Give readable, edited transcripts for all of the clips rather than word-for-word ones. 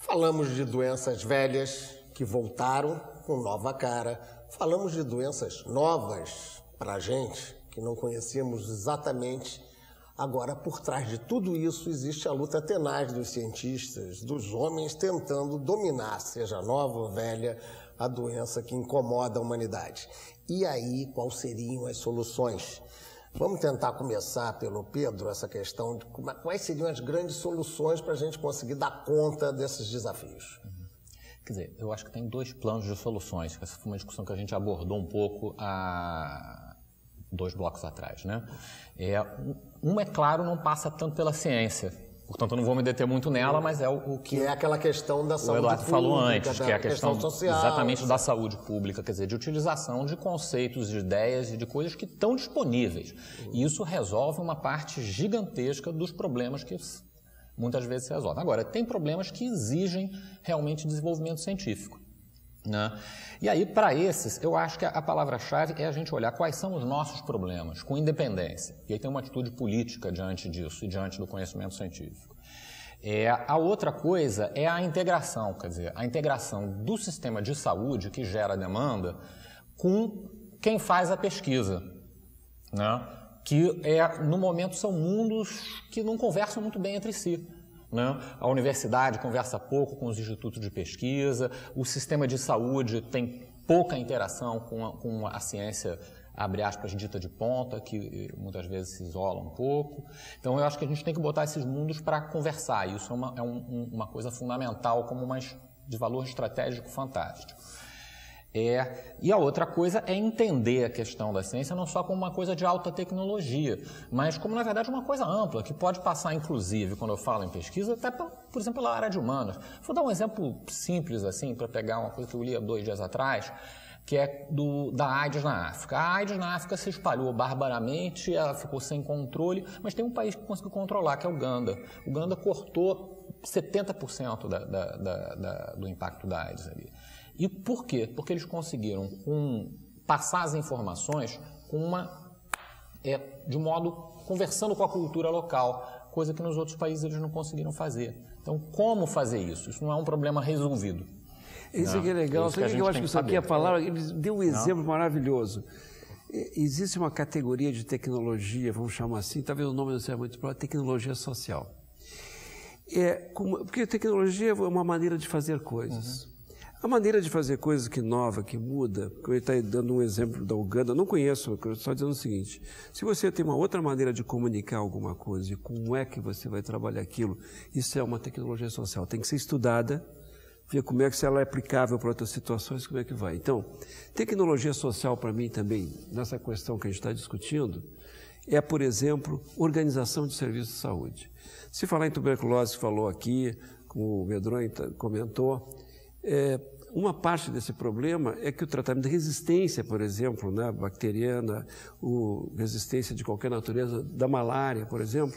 Falamos de doenças velhas que voltaram com nova cara. Falamos de doenças novas para a gente, que não conhecíamos exatamente. Agora, por trás de tudo isso, existe a luta tenaz dos cientistas, dos homens tentando dominar, seja nova ou velha, a doença que incomoda a humanidade. E aí, quais seriam as soluções? Vamos tentar começar pelo Pedro, essa questão de quais seriam as grandes soluções para a gente conseguir dar conta desses desafios. Quer dizer, eu acho que tem dois planos de soluções. Essa foi uma discussão que a gente abordou um pouco há 2 blocos atrás, né? É claro, não passa tanto pela ciência. Portanto, eu não vou me deter muito nela, mas é o que... Que é aquela questão da saúde pública, o Eduardo falou antes, que é a questão social, exatamente da saúde pública, quer dizer, de utilização de conceitos, de ideias e de coisas que estão disponíveis. E isso resolve uma parte gigantesca dos problemas que muitas vezes se resolvem. Agora, tem problemas que exigem realmente desenvolvimento científico, né? E aí, para esses, eu acho que a palavra-chave é a gente olhar quais são os nossos problemas, com independência. E aí tem uma atitude política diante disso e diante do conhecimento científico. A outra coisa é a integração, quer dizer, a integração do sistema de saúde que gera demanda com quem faz a pesquisa, né? Que no momento são mundos que não conversam muito bem entre si, né? A universidade conversa pouco com os institutos de pesquisa, o sistema de saúde tem pouca interação com a ciência, abre aspas, dita de ponta, que muitas vezes se isola um pouco. Então, eu acho que a gente tem que botar esses mundos para conversar, e isso é uma coisa fundamental, como de valor estratégico fantástico. E a outra coisa é entender a questão da ciência não só como uma coisa de alta tecnologia, mas como, na verdade, uma coisa ampla, que pode passar, inclusive, quando eu falo em pesquisa, até, por exemplo, pela área de humanas. Vou dar um exemplo simples, assim, para pegar uma coisa que eu li há 2 dias atrás, que é da AIDS na África. A AIDS na África se espalhou barbaramente, ela ficou sem controle, mas tem um país que conseguiu controlar, que é o Uganda. O Uganda cortou 70% do impacto da AIDS ali. E por quê? Porque eles conseguiram passar as informações de modo conversando com a cultura local, coisa que nos outros países eles não conseguiram fazer. Então, como fazer isso? Isso não é um problema resolvido. Isso aqui é legal. Sabe o que eu acho que isso aqui é a palavra? Ele deu um exemplo maravilhoso. Existe uma categoria de tecnologia, vamos chamar assim, talvez o nome não seja muito próprio, tecnologia social. Porque tecnologia é uma maneira de fazer coisas. A maneira de fazer coisas nova, que muda, como ele está dando um exemplo da Uganda, eu não conheço, eu estou dizendo o seguinte: se você tem uma outra maneira de comunicar alguma coisa e como é que você vai trabalhar aquilo, isso é uma tecnologia social, tem que ser estudada, ver como é que se ela é aplicável para outras situações, como é que vai. Então, tecnologia social para mim também, nessa questão que a gente está discutindo, por exemplo, organização de serviços de saúde. Se falar em tuberculose, falou aqui, como o Medronho comentou, uma parte desse problema é que o tratamento de resistência, por exemplo, né, bacteriana, resistência de qualquer natureza, da malária, por exemplo,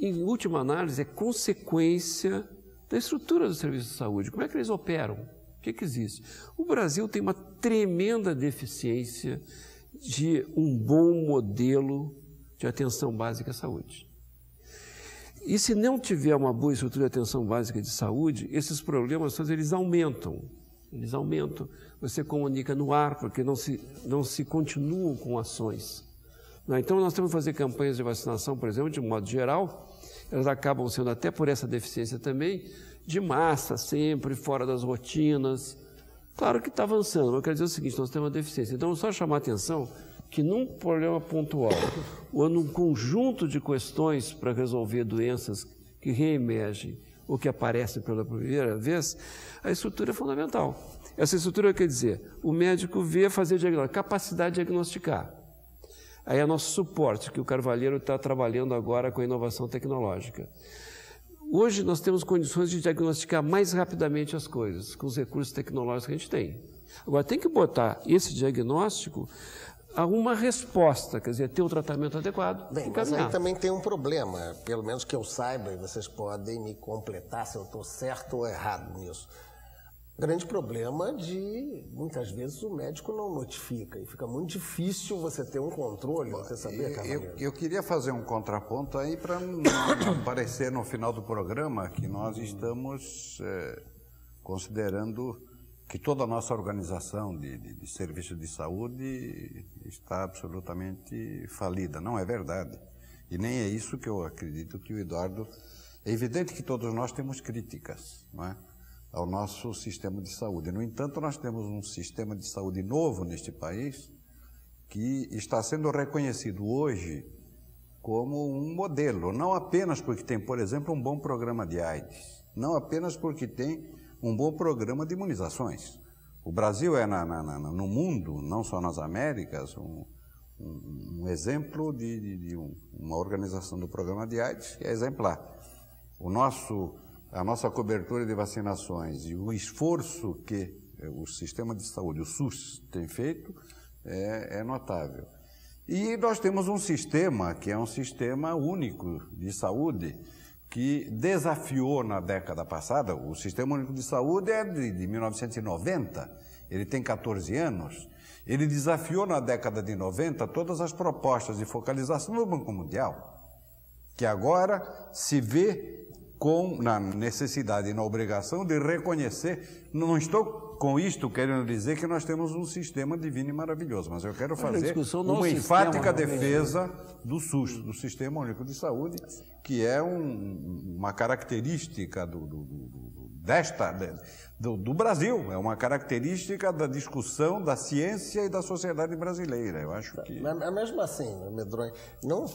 em última análise, é consequência da estrutura do serviço de saúde. Como é que eles operam? O que existe? O Brasil tem uma tremenda deficiência de um bom modelo de atenção básica à saúde. E se não tiver uma boa estrutura de atenção básica de saúde, esses problemas todos eles aumentam. Eles aumentam. Você comunica no ar, porque não se continuam com ações. Então, nós temos que fazer campanhas de vacinação, por exemplo, de um modo geral, elas acabam sendo, até por essa deficiência também, de massa, sempre, fora das rotinas. Claro que está avançando, mas eu quero dizer o seguinte: nós temos uma deficiência. Então, só chamar a atenção que num problema pontual ou num conjunto de questões para resolver doenças que reemergem ou que aparecem pela primeira vez, a estrutura é fundamental. Essa estrutura quer dizer, o médico vê, fazer diagnóstico, capacidade de diagnosticar. Aí é nosso suporte, que o Carvalheiro está trabalhando agora com a inovação tecnológica. Hoje nós temos condições de diagnosticar mais rapidamente as coisas, com os recursos tecnológicos que a gente tem. Agora, tem que botar esse diagnóstico a uma resposta, quer dizer, ter o tratamento adequado. Bem, mas aí também tem um problema, pelo menos que eu saiba, e vocês podem me completar se eu estou certo ou errado nisso. Grande problema de, muitas vezes, o médico não notifica e fica muito difícil você ter um controle, você saber, Carvalheiro. Eu queria fazer um contraponto aí para não aparecer no final do programa que nós estamos considerando que toda a nossa organização de serviço de saúde está absolutamente falida. Não é verdade. E nem é isso que eu acredito que o Eduardo... É evidente que todos nós temos críticas, não é, ao nosso sistema de saúde. No entanto, nós temos um sistema de saúde novo neste país que está sendo reconhecido hoje como um modelo, não apenas porque tem, por exemplo, um bom programa de AIDS, não apenas porque tem um bom programa de imunizações. O Brasil é, no mundo, não só nas Américas, um exemplo de uma organização do programa de AIDS que é exemplar. A nossa cobertura de vacinações e o esforço que o sistema de saúde, o SUS, tem feito é notável. E nós temos um sistema que é um sistema único de saúde que desafiou na década passada. O Sistema Único de Saúde é de 1990, ele tem 14 anos. Ele desafiou na década de 90 todas as propostas de focalização do Banco Mundial, que agora se vê na necessidade e na obrigação de reconhecer. Não estou com isto querendo dizer que nós temos um sistema divino e maravilhoso, mas eu quero fazer uma enfática defesa do SUS, do Sistema Único de Saúde, que é uma característica do Brasil, é uma característica da discussão da ciência e da sociedade brasileira. Eu acho que... Mas mesmo assim, Medronho, não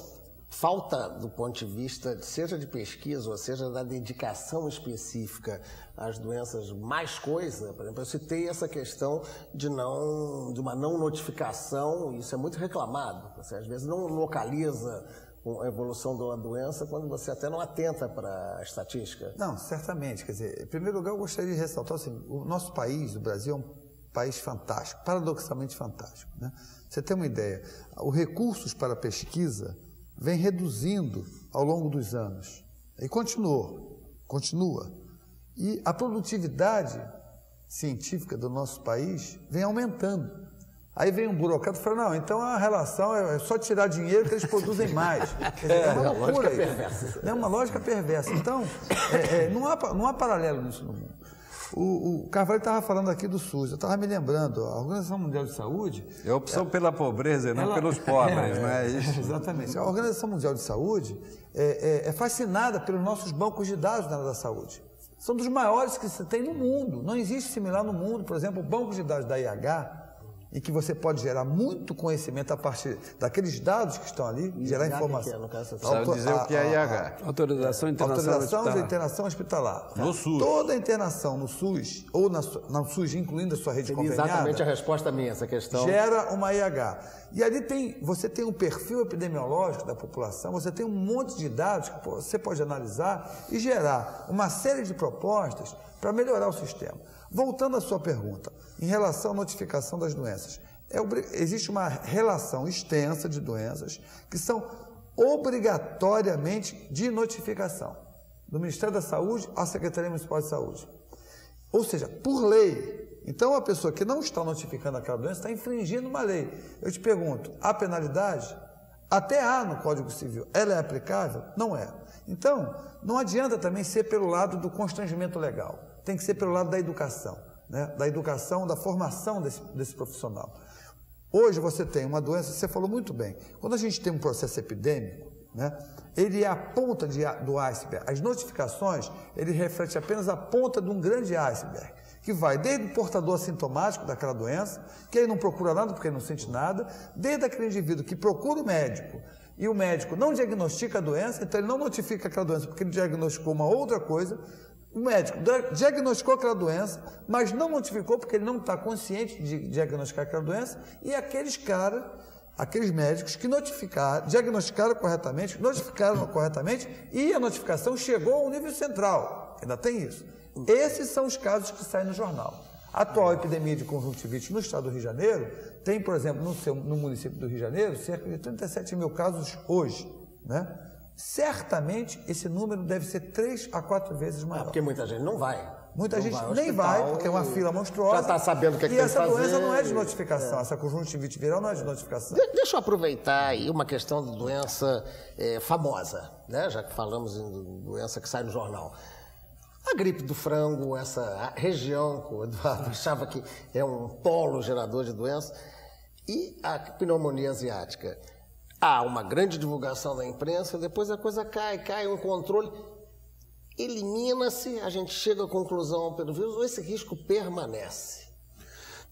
falta, do ponto de vista, seja de pesquisa ou seja da dedicação específica às doenças, mais coisa. Por exemplo, eu citei essa questão de uma não notificação, isso é muito reclamado. Você às vezes não localiza a evolução de uma doença quando você até não atenta para a estatística. Não, certamente. Quer dizer, em primeiro lugar, eu gostaria de ressaltar assim, o nosso país, o Brasil, é um país fantástico, paradoxalmente fantástico, né? Você tem uma ideia, os recursos para a pesquisa vem reduzindo ao longo dos anos. E continua. E a produtividade científica do nosso país vem aumentando. Aí vem um burocrata e fala, não, então a relação é só tirar dinheiro que eles produzem mais. É uma loucura isso. É uma lógica perversa. Então, não há paralelo nisso no mundo. O Carvalho estava falando aqui do SUS, eu estava me lembrando, a Organização Mundial de Saúde... É a opção pela pobreza e não pelos pobres, não é isso? Exatamente. A Organização Mundial de Saúde é fascinada pelos nossos bancos de dados na área da saúde. São dos maiores que se tem no mundo. Não existe similar no mundo. Por exemplo, o banco de dados da IH, em que você pode gerar muito conhecimento a partir daqueles dados que estão ali, gerar informação. Sabe dizer o que é IH? Autorização de internação hospitalar. No SUS. Toda internação no SUS, ou na SUS, incluindo a sua rede conveniada... Exatamente a resposta minha, essa questão. Gera uma IH. E ali você tem um perfil epidemiológico da população, você tem um monte de dados que você pode analisar e gerar uma série de propostas para melhorar o sistema. Voltando à sua pergunta, em relação à notificação das doenças, existe uma relação extensa de doenças que são obrigatoriamente de notificação do Ministério da Saúde à Secretaria Municipal de Saúde. Ou seja, por lei. Então, a pessoa que não está notificando aquela doença está infringindo uma lei. Eu te pergunto, há penalidade? Até há no Código Civil. Ela é aplicável? Não é. Então, não adianta também ser pelo lado do constrangimento legal. Tem que ser pelo lado da educação, né? Da educação, da formação desse profissional. Hoje você tem uma doença, você falou muito bem, quando a gente tem um processo epidêmico, né, ele é a ponta do iceberg. As notificações, ele reflete apenas a ponta de um grande iceberg, que vai desde o portador assintomático daquela doença, que aí não procura nada porque ele não sente nada, desde aquele indivíduo que procura o médico, e o médico não diagnostica a doença, então ele não notifica aquela doença porque ele diagnosticou uma outra coisa. O médico diagnosticou aquela doença, mas não notificou porque ele não está consciente de diagnosticar aquela doença, e aqueles médicos que diagnosticaram corretamente, notificaram corretamente, e a notificação chegou ao nível central. Ainda tem isso. Esses são os casos que saem no jornal. A atual epidemia de conjuntivite no estado do Rio de Janeiro tem, por exemplo, no município do Rio de Janeiro, cerca de 37 mil casos hoje, né? Certamente esse número deve ser 3 a 4 vezes maior. Porque muita gente não vai. Muita Não gente vai ao nem hospital vai, porque é uma fila monstruosa. já está sabendo o que é que E tem que essa doença fazer. não é de notificação, essa conjuntivite viral não é de notificação. Deixa eu aproveitar aí uma questão de doença famosa, né? Já que falamos em doença que sai no jornal. A gripe do frango, essa região que o Eduardo achava que é um polo gerador de doença, e a pneumonia asiática. Há uma grande divulgação da imprensa, depois a coisa cai um controle, elimina-se, a gente chega à conclusão pelo vírus, ou esse risco permanece?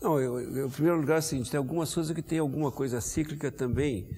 Não, em primeiro lugar, é o seguinte, tem algumas coisas que tem alguma coisa cíclica também,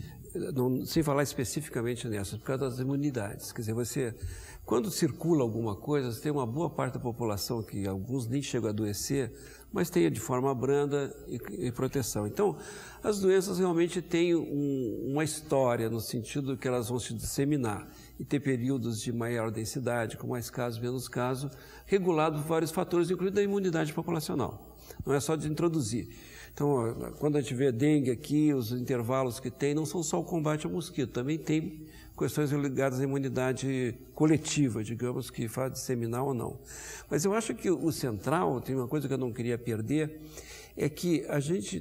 sem falar especificamente nessas, por causa das imunidades. Quer dizer, quando circula alguma coisa, você tem uma boa parte da população que alguns nem chegam a adoecer, mas tem de forma branda e proteção. Então, as doenças realmente têm uma história, no sentido que elas vão se disseminar e ter períodos de maior densidade, com mais casos, menos casos, regulado por vários fatores, incluindo a imunidade populacional. Não é só de introduzir. Então, quando a gente vê dengue aqui, os intervalos que tem, não são só o combate ao mosquito, também tem questões ligadas à imunidade coletiva, digamos, que faz disseminar ou não. Mas eu acho que o central, tem uma coisa que eu não queria perder, é que a gente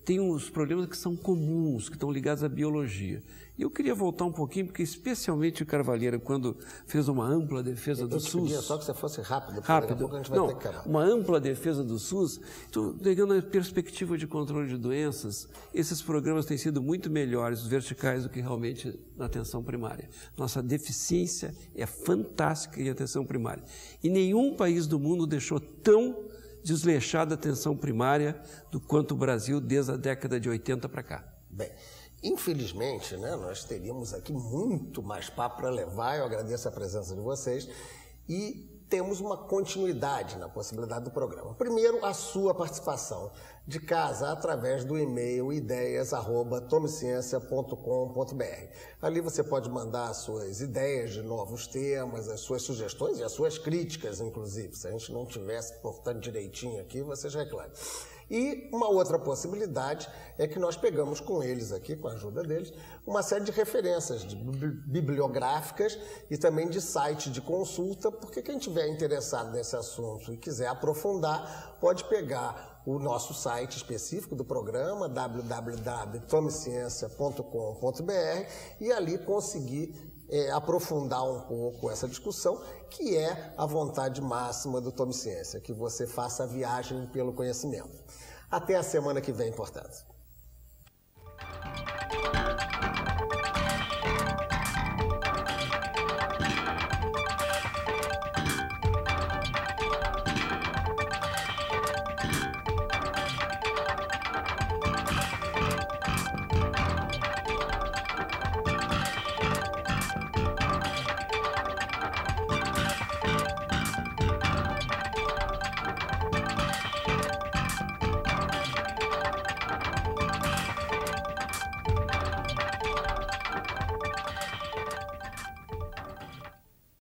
tem uns problemas que são comuns, que estão ligados à biologia. E eu queria voltar um pouquinho, porque especialmente o Carvalheira, quando fez uma ampla defesa do SUS... Eu queria só que você fosse rápido, porque rápido. daqui a pouco a gente vai ter que acabar. Uma ampla defesa do SUS, então, pegando a perspectiva de controle de doenças, esses programas têm sido muito melhores, verticais, do que realmente na atenção primária. Nossa deficiência é fantástica em atenção primária. E nenhum país do mundo deixou tão desleixada a atenção primária do quanto o Brasil desde a década de 80 para cá. Bem, infelizmente, né, nós teríamos aqui muito mais papo para levar, eu agradeço a presença de vocês, e temos uma continuidade na possibilidade do programa. Primeiro, a sua participação de casa através do e-mail ideias@tomeciencia.com.br. Ali você pode mandar as suas ideias de novos temas, as suas sugestões e as suas críticas, inclusive. Se a gente não tivesse portando direitinho aqui, vocês reclamem. E uma outra possibilidade é que nós pegamos com eles aqui, com a ajuda deles, uma série de referências bibliográficas e também de site de consulta, porque quem estiver interessado nesse assunto e quiser aprofundar, pode pegar o nosso site específico do programa, www.tomeciencia.com.br, e ali conseguir aprofundar um pouco essa discussão, que é a vontade máxima do Tome Ciência, que você faça a viagem pelo conhecimento. Até a semana que vem, portanto.